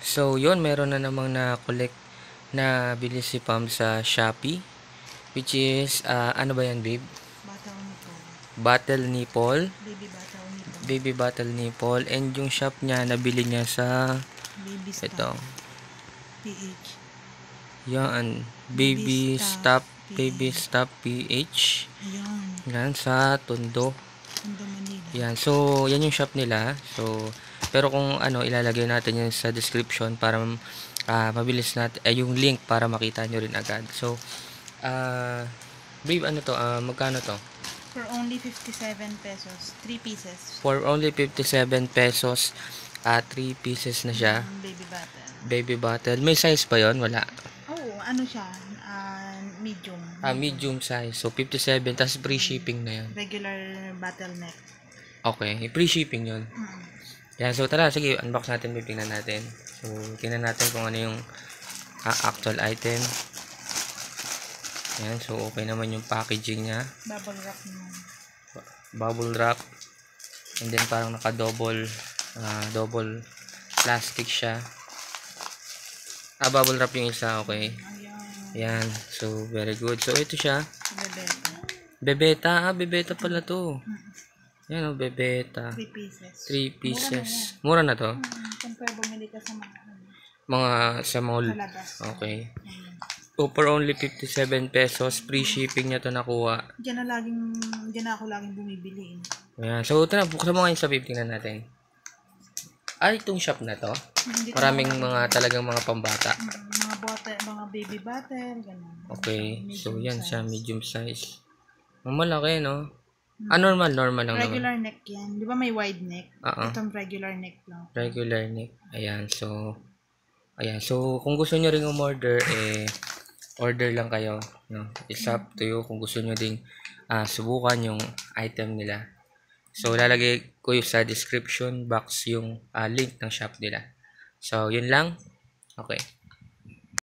So, yun, meron na namang na-collect na bili si Pam sa Shopee. Which is, ano ba yan, babe? Bataw nipple. Battle Nipple. Baby bataw nipple. Baby Battle Nipple. And yung shop niya, nabili niya sa, Baby stop. ito. PH. Yan. Baby Stop Baby PH. Stop PH. Ayan. Yan, sa Tondo. Tondo, Manila. Yan. So, yan yung shop nila. So, pero kung ano, ilalagay natin yan sa description para mabilis natin, yung link para makita nyo rin agad. So, babe, ano to? Magkano to? For only 57 pesos. 3 pieces. For only 57 pesos, 3 pieces na siya. Baby bottle. Baby bottle. May size pa yon? Wala. Oh, ano siya? Medium. Medium size. So, 57. Tapos free shipping na yan. Regular bottleneck. Okay. Free shipping yun. Yan. So, tara. Sige, unbox natin. Tingnan natin. So, tingnan natin kung ano yung actual item. Yan. So, okay naman yung packaging niya. Bubble wrap naman. Bubble wrap. And then, parang naka-double plastic siya. Bubble wrap yung isa. Okay. Yan. So, very good. So, ito siya. Bebeta. Bebeta pala to. Yan o, Bebeta. 3 pieces. 3 pieces. Mura na to? Kung pwede bumili ka sa Sa mall. labas. Okay. So, for only 57 pesos, free shipping niya to nakuha. Diyan na ako laging bumibili. Ayan. So, tara, buksan mo ngayon sa 15 na natin. Itong shop na to. Maraming talagang mga pambata. Mga bottle, mga baby bottle, ganun. Okay. So, yan siya, medium size. Malaki, no? Normal lang naman. Regular neck yan. Di ba may wide neck? Oo. Itong regular neck lang. Regular neck. Ayan. So, kung gusto nyo ring umorder, order lang kayo. No? It's up to you kung gusto nyo ding subukan yung item nila. So, lalagay ko yung sa description box yung link ng shop nila. So, yun lang. Okay.